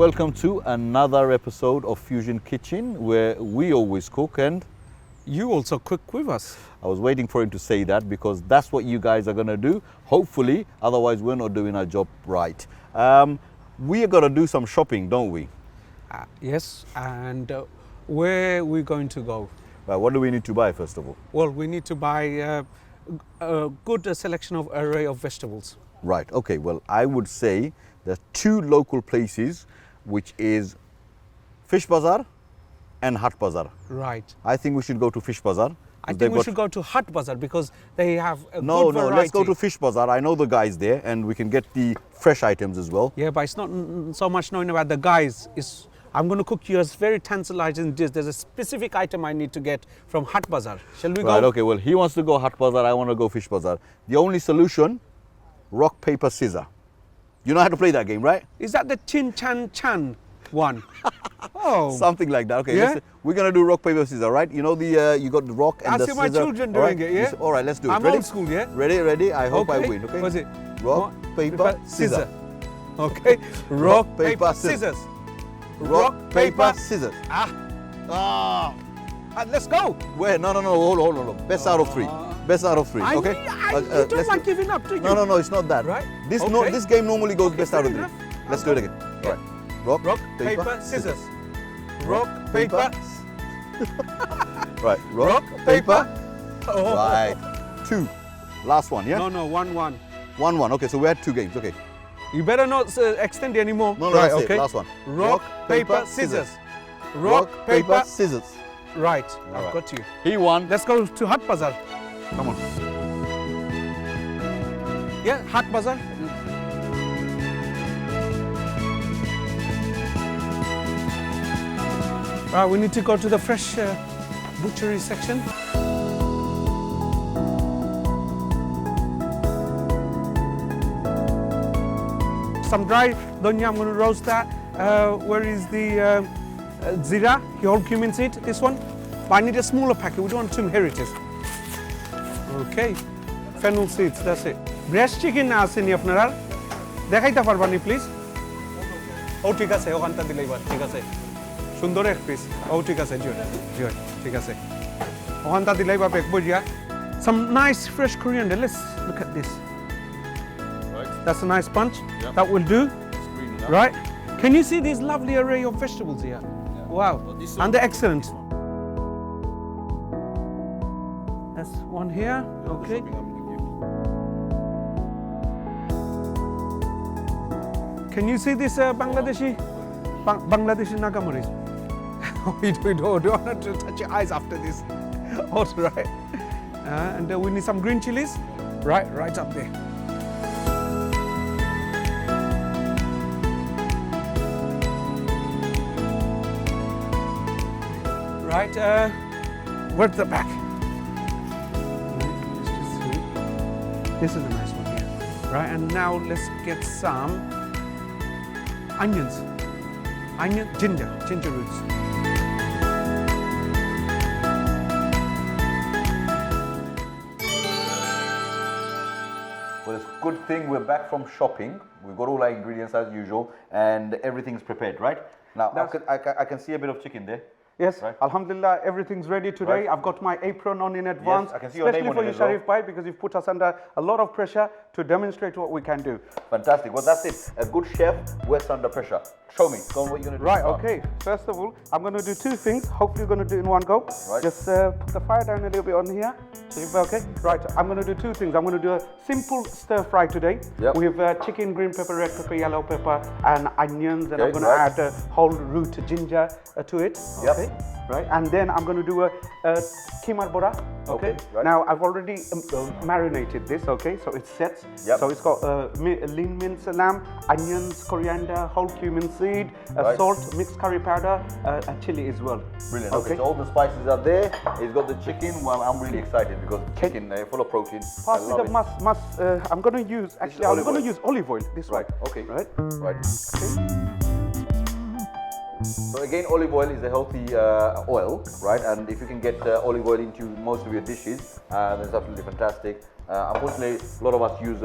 welcome to another episode of Fusion Kitchen, where we always cook, and you also cook with us. I was waiting for him to say that because that's what you guys are going to do, hopefully, otherwise we're not doing our job right. We are going to do some shopping, don't we? Yes, and where are we going to go? Right, what do we need to buy first of all? Well, we need to buy a good selection of array of vegetables. Right, okay, well, I would say there are two local places, which is Fish Bazaar and Haat Bazaar. Right. I think we should go to Fish Bazaar. I think we should go to Haat Bazaar because they have a good variety. No, let's go to Fish Bazaar. I know the guys there and we can get the fresh items as well. Yeah, but it's not so much knowing about the guys. I'm going to cook you a very tantalizing dish. There's a specific item I need to get from Haat Bazaar. Shall we go? Right, okay, well, he wants to go Haat Bazaar, I want to go Fish Bazaar. The only solution, rock, paper, scissors. You know how to play that game, right? Is that the Chin Chan Chan one? Oh. Something like that. Okay, Yeah? we're going to do rock, paper, scissors, right? You know the you got the rock and I the see scissor. my children All right? doing it, yeah? All right, let's do it. I'm Ready? old school, yeah? Ready? I hope I win, okay? What's it? Rock, paper, scissors. Okay. Rock, paper, scissors. Rock, paper, scissors. Let's go. Where? No, hold on. Best out of three. Best out of three, okay? You don't like giving up, do you? No, it's not that. Right? This Okay. this game normally goes best out of three. enough. Let's do it again. Yeah. All right. Rock, Rock, paper, scissors. Rock, paper. Right. Rock, paper. Oh. Right. Two. Last one, yeah? No, 1-1. 1-1. Okay, so we had two games. Okay. You better not extend anymore. No, right, that's okay. it. Last one. Rock, paper, scissors. Rock, paper, scissors. Right, All I've right. got you. He won. Let's go to Haat Bazaar. Come on. Yeah, Haat Bazaar. We need to go to the fresh butchery section. Some dry donya, I'm going to roast that. Where is the zira, whole cumin seed, this one? But I need a smaller packet, we don't want too many. Here it is. Okay, fennel seeds, that's it. Breast chicken na aseni apnara? Dekhaite parbani please? Oh, ঠিক আছে, ওখানটা দিলেই বাস, ঠিক আছে। সুন্দর এক piece. Oh, ঠিক আছে, জি, ঠিক আছে। ওখানটা দিলেই বা এক বজিয়া। Some nice fresh coriander. Let's look at this. Right. That's a nice bunch. Yeah. That will do. Green enough. Right? Can you see this lovely array of vegetables here? Wow. Well, this And one- they're excellent. That's one here. Okay. Can you see this Bangladeshi Nagamuris? we don't want to touch your eyes after this. All right. And we need some green chilies. Right up there. Right, where's the back? Let's just see. This is a nice one here. Right, and now let's get some onions. Ginger roots. Well, it's a good thing we're back from shopping. We've got all our ingredients as usual, and everything's prepared, right? Now, I can see a bit of chicken there. Yes, Right. Alhamdulillah, everything's ready today. Right. I've got my apron on in advance. I can see your name especially on for it you, as well. Sharif Bhai, because you've put us under a lot of pressure to demonstrate what we can do. Fantastic. Well, that's it. A good chef works under pressure. Show me. Go on, what you're going to do. Right, now. okay. First of all, I'm going to do two things. Hopefully, you're going to do it in one go. Right. Just put the fire down a little bit on here. Okay. Right, I'm going to do two things. I'm going to do a simple stir fry today Yep. with chicken, green pepper, red pepper, yellow pepper, and onions. And I'm Okay, going to right. add a whole root ginger to it. Yep. Okay. Right, and then I'm going to do a keema bora. Okay. right. Now I've already marinated this. Okay, so it's set. Yep. So it's got lean minced lamb, onions, coriander, whole cumin seed, Right. salt, mixed curry powder, and chili as well. Brilliant. Okay, so all the spices are there. He's got the chicken. Well, I'm really excited because chicken full of protein. I Pass me love the it. I'm going to use, actually, I'm olive going to oil. use olive oil. This Right. one. Okay. Right. Right. Okay. So again, olive oil is a healthy oil, right? And if you can get olive oil into most of your dishes, that's absolutely fantastic. Unfortunately, a lot of us use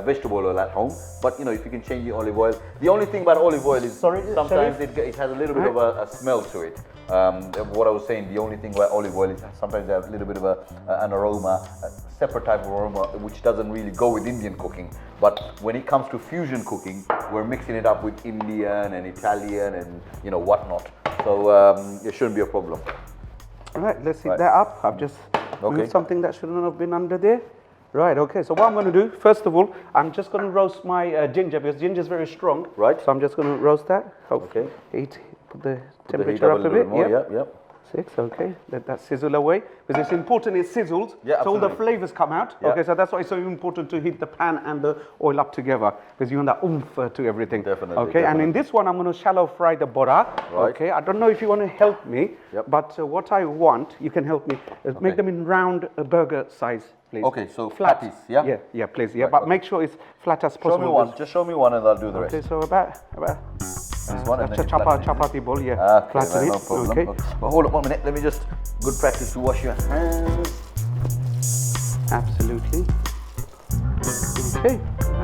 vegetable oil at home, but you know, if you can change the olive oil. The only thing about olive oil is sometimes it has a little bit of a smell to it. What I was saying, the only thing about olive oil is sometimes they have a little bit of an aroma, a separate type of aroma, which doesn't really go with Indian cooking. But when it comes to fusion cooking, we're mixing it up with Indian and Italian and you know whatnot. So it shouldn't be a problem. All right, let's heat that up. I've just moved something that shouldn't have been under there. Right, okay, so what I'm going to do, first of all, I'm just going to roast my ginger because ginger is very strong. Right. So I'm just going to roast that. Okay. Put the temperature up a bit. More. Yep. 6, okay. Let that sizzle away. Because it's important it sizzles, yeah, so all the flavors come out. Yeah. Okay, so that's why it's so important to heat the pan and the oil up together, because you want that oomph to everything. Definitely. Okay, and in this one, I'm going to shallow fry the bora. Right. Okay, I don't know if you want to help me, but what I want, you can help me, is make them in round burger size, please. Okay, so patties, yeah? Yeah, please, yeah, but make sure it's flat as possible. Show me one, just show me one and I'll do the rest. Okay, so about this one, that's a chapati ball, yeah. Okay, right, no problem. Okay. But hold up 1 minute, let me just, good practice to wash your hands. Absolutely. Okay.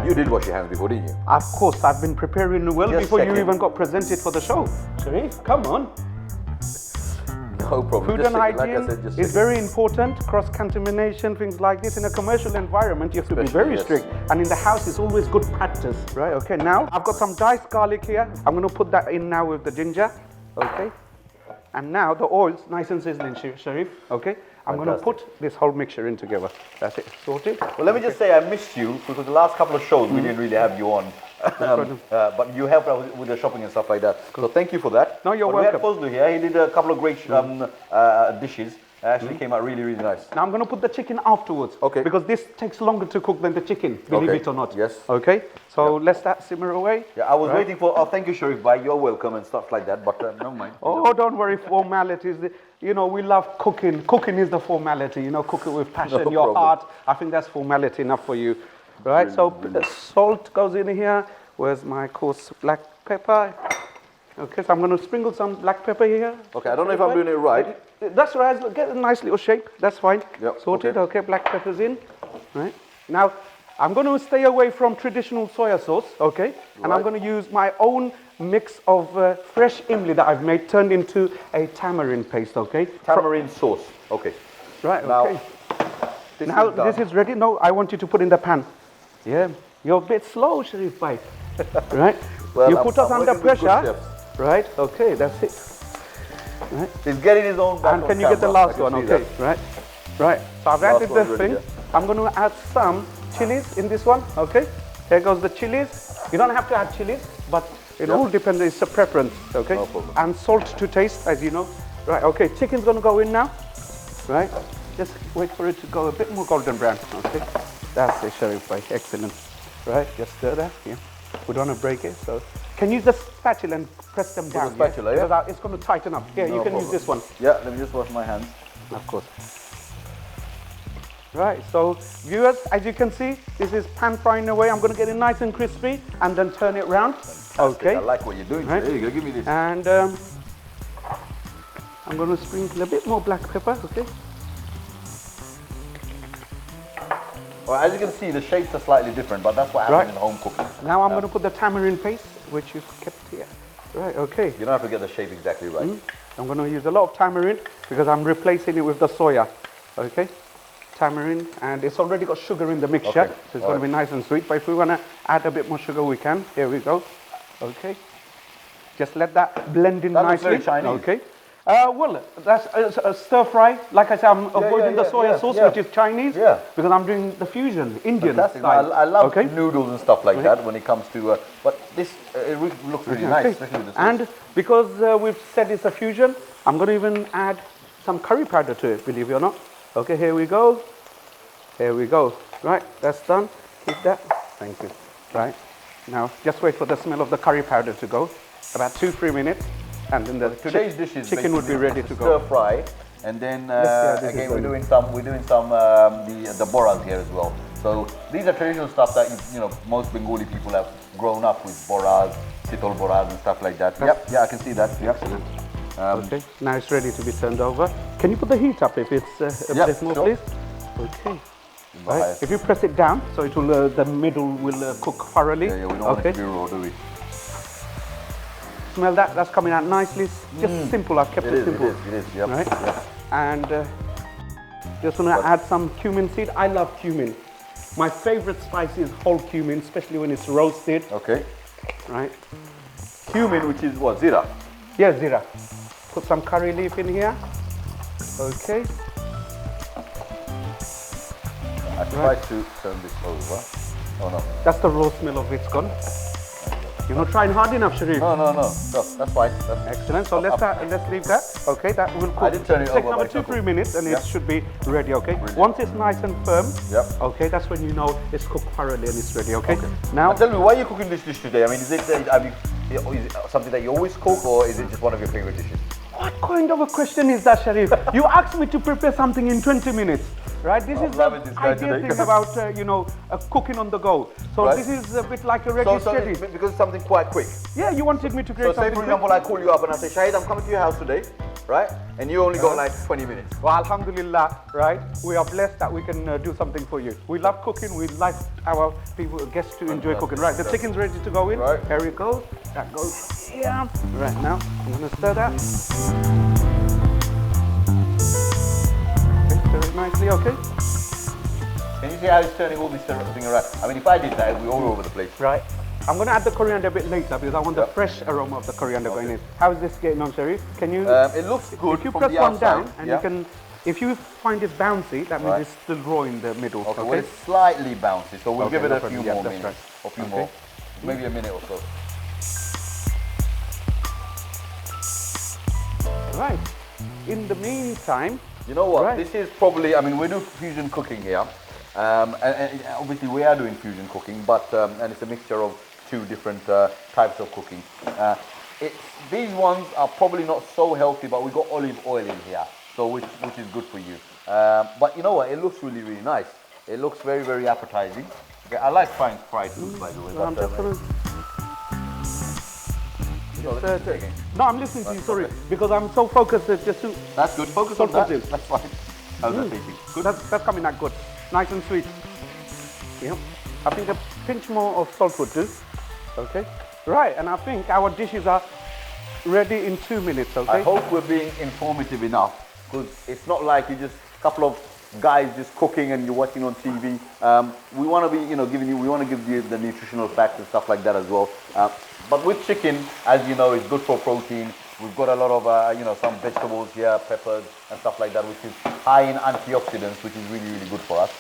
You did wash your hands before, didn't you? Of course, I've been preparing well Just before you second. even got presented for the show. Sharif, come on. No problem. Food just and second, hygiene like I said, just is very important. Cross-contamination, things like this. In a commercial environment, you have to be very strict. And in the house, it's always good practice. Right, okay. Now, I've got some diced garlic here. I'm going to put that in now with the ginger. Okay. And now the oil's nice and sizzling, Sharif. Okay. I'm going to put this whole mixture in together. That's it. Sorted. Well, let me just say I missed you because the last couple of shows we didn't really have you on. But you helped out with the shopping and stuff like that. So thank you for that. No, you're welcome. welcome. We had Fazlu here. He did a couple of great dishes. Actually came out really, really nice. Now I'm going to put the chicken afterwards. Okay. Because this takes longer to cook than the chicken, believe it or not. Yes. Okay. So let that simmer away. Yeah, I was waiting for, thank you, Sharif Bhai, you're welcome and stuff like that, but never mind. Oh, don't worry, formalities. You know, we love cooking. Cooking is the formality, you know, cook it with passion, No your problem. heart. I think that's formality enough for you. Right, so salt goes in here. Where's my coarse black pepper? Okay, so I'm going to sprinkle some black pepper here. Okay, I don't know if I'm doing it right. That's right, get a nice little shape, that's fine. Yep, Sorted, okay, black pepper's in. Right. Now, I'm going to stay away from traditional soya sauce, okay? And I'm going to use my own mix of fresh imli that I've made, turned into a tamarind paste, okay? Tamarind sauce, okay. Right, Now, okay. This is ready. No, I want you to put in the pan. Yeah, you're a bit slow, Sharif Bhai. Right? Well, you put us I'm under working with good pressure. chefs. Right, okay, that's it. Right. He's getting his own back And on can you get the camera. last I can one? see Okay, that. right. Right. So I've Last added one the ready, thing. I'm going to add some chilies in this one. Okay. Here goes the chilies. You don't have to add chilies, but it all depends. It's a preference. Okay. No problem. And salt to taste, as you know. Right. Okay. Chicken's going to go in now. Right. Just wait for it to go a bit more golden brown. Okay. That's it, Sharif Bhai. Excellent. Right. Just stir that. Yeah. We don't want to break it. So can you use the spatula and press them down? the spatula, yeah? Because it's going to tighten up. Here, you can use this one. Yeah, let me just wash my hands. Of course. Right, so viewers, as you can see, this is pan frying away. I'm going to get it nice and crispy and then turn it round. Okay. I like what you're doing. Right. There you go, give me this. And I'm going to sprinkle a bit more black pepper, okay? Well, as you can see, the shapes are slightly different, but that's what happens in home cooking. Now I'm going to put the tamarind paste, which you've kept here. Right, okay. You don't have to get the shape exactly right. I'm going to use a lot of tamarind because I'm replacing it with the soya, okay? Tamarind, and it's already got sugar in the mixture, Okay. so it's going to be nice and sweet. But if we want to add a bit more sugar, we can. Here we go. Okay. Just let that blend in That looks nicely. very Chinese. Okay. Well, that's a stir fry. Like I said, I'm avoiding the soya sauce, which is Chinese, because I'm doing the fusion, Indian Fantastic. style. I love noodles and stuff like that when it comes to, but this looks really nice, especially with the sauce. And because we've said it's a fusion, I'm going to even add some curry powder to it, believe it or not. Okay, here we go. Here we go. Right, that's done. Keep that. Thank you. Right. Now, just wait for the smell of the curry powder to go. About 2-3 minutes. And then the Today's dish is chicken would be ready to go. Stir fry, and then again is we're doing some the boras here as well. So these are traditional stuff that you know most Bengali people have grown up with, boras, sitol boras and stuff like that. Yeah, I can see that. Excellent. Okay, now it's ready to be turned over. Can you put the heat up if it's a bit more, please? Okay. Right? If you press it down, so it will the middle will cook thoroughly. Yeah, we don't want it to be raw, do we? Smell that? That's coming out nicely. It's just simple. I've kept it simple. It is. Yep. Right? Yep. And just want to add some cumin seed. I love cumin. My favorite spice is whole cumin, especially when it's roasted. Okay. Right? Cumin, which is what? Zira? Yeah, zira. Put some curry leaf in here. Okay. I tried to turn this over. Oh no. That's the raw smell of it's gone. You're not trying hard enough, Sharif. No, that's fine. That's Excellent. So let's leave that. Okay, that will cook. I did turn it Take over another by 2-3 minutes, and it should be ready. Okay. Brilliant. Once it's nice and firm. Yep. Okay, that's when you know it's cooked thoroughly and it's ready. Okay. Now, tell me, why are you cooking this dish today? I mean, is it something that you always cook, or is it just one of your favorite dishes? what kind of a question is that, Sharif? You asked me to prepare something in 20 minutes. Right, this is the idea thing about cooking on the go. So this is a bit like a regular study. Because it's something quite quick. Yeah, you wanted me to create something. So say for example, I call you up and I say, Shahid, I'm coming to your house today, right? And you only got like 20 minutes. Well, alhamdulillah, right? We are blessed that we can do something for you. We love cooking. We like our guests to enjoy cooking. Right, the chicken's ready to go in. Right. Here it goes. That goes here. Right now, I'm gonna stir that. Stir it nicely, okay? Can you see how it's turning all this thing around? I mean, if I did that, it would be all over the place. Right. I'm going to add the coriander a bit later because I want the fresh aroma of the coriander going in. How is this getting on, Sharif? Can you? It looks good. If you from press the one outside, down, and you can, if you find it bouncy, that means it's still raw in the middle. Okay. Well, it's slightly bouncy, so we'll give it a few more minutes. Right. A few more. Maybe a minute or so. Right. In the meantime, you know what? This is probably. I mean, we do fusion cooking here. And obviously we are doing fusion cooking, but and it's a mixture of two different types of cooking. These ones are probably not so healthy, but we got olive oil in here, so which is good for you. But you know what? It looks really, really nice. It looks very, very appetizing. Okay, I like fried foods, by the way. So I'm just gonna. No, I'm listening to you. Sorry, because I'm so focused. Just to. That's good. Focus on that. That's fine. How's that tasting? Good. That's coming out good. Nice and sweet. Yeah. I think a pinch more of salt would do. Okay. Right, and I think our dishes are ready in 2 minutes. Okay. I hope we're being informative enough, because it's not like you're just a couple of guys just cooking and you're watching on TV. We want to be, we want to give you the nutritional facts and stuff like that as well. But with chicken, as you know, it's good for protein. We've got a lot of, some vegetables here, peppers and stuff like that, which is high in antioxidants, which is really, really good for us.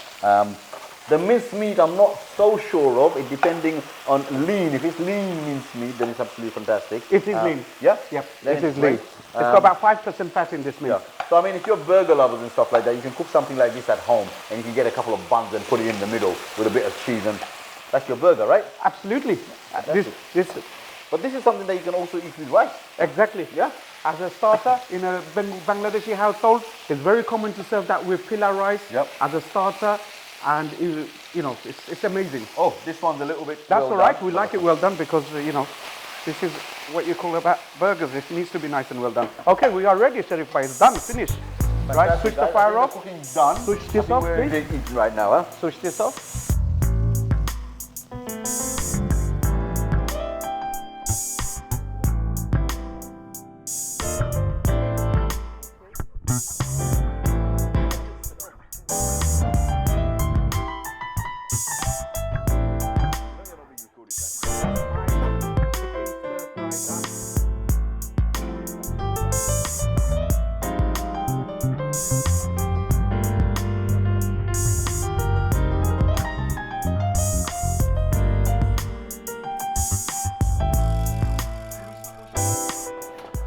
The minced meat, I'm not so sure of. It depending on lean. If it's lean minced meat, then it's absolutely fantastic. It is lean. Yeah? Yep, Then it is lean. It's got about 5% fat in this meat. Yeah. So, I mean, if you're burger lovers and stuff like that, you can cook something like this at home, and you can get a couple of buns and put it in the middle with a bit of cheese, and that's your burger, right? Absolutely. But this is something that you can also eat with rice. Exactly, yeah. As a starter in a Bangladeshi household, it's very common to serve that with pilau rice as a starter, and it's amazing. Oh, this one's a little bit. That's all right. We like it well done because this is what you call about burgers. It needs to be nice and well done. Okay, we are ready, Sharif. It's done, finished. Right, switch the fire off. The cooking's done. Switch this off, please. We're eating right now, huh? Switch this off.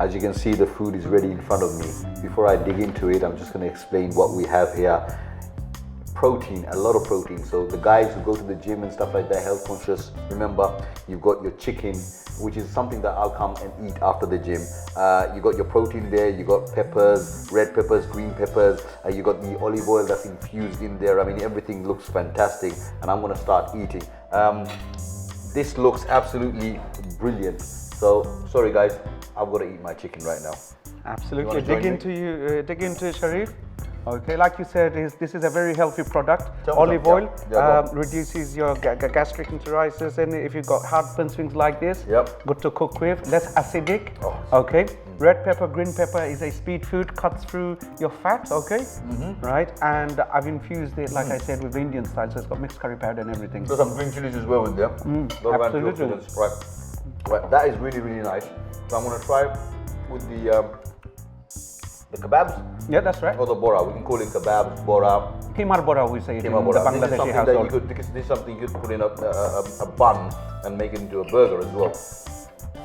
As you can see, the food is ready in front of me. Before I dig into it, I'm just going to explain what we have here. Protein, a lot of protein. So the guys who go to the gym and stuff like that, health conscious, remember, you've got your chicken, which is something that I'll come and eat after the gym. You got your protein there, you got peppers, red peppers, green peppers, you got the olive oil that's infused in there. I mean, everything looks fantastic, and I'm going to start eating. This looks absolutely brilliant. So, sorry guys, I've got to eat my chicken right now. Absolutely. Dig into it, Sharif. Okay, like you said, this is a very healthy product. Tell me Olive something, oil yeah. Yeah, reduces your gastric enteritis, and if you've got heartburn, things like this, Yep. good to cook with, less acidic. Oh. Okay, red pepper, green pepper is a speed food, cuts through your fat. Okay, right, and I've infused it, like I said, with Indian style, so it's got mixed curry powder and everything. So some green chilies as well with them. Absolutely. Right, that is really, really nice. So I'm gonna try with the kebabs Yeah, that's right. or the bora. We can call it kebabs, bora, Keemar bora, we say it keema in bora. the This is Bangladeshi something that you household. could. This is something you could put in a bun and make it into a burger as well.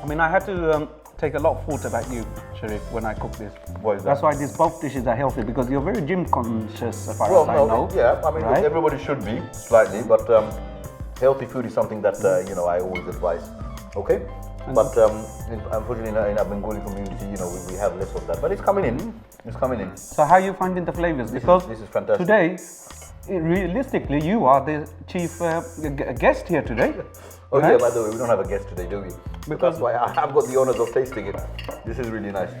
I mean, I had to take a lot of thought about you, Sharif, when I cook this. Why is that? That's why these both dishes are healthy, because you're very gym conscious, as far Well, as I no, know. yeah. I mean, right? everybody should be slightly, but healthy food is something that you know I always advise. Okay, but unfortunately in our Bengali community, you know, we have less of that. But it's coming in. It's coming in. So how are you finding the flavors? Because this is fantastic. today, realistically, you are the chief guest here today. Oh right? yeah, by the way, we don't have a guest today, do we? Because that's why I've got the honors of tasting it. This is really nice.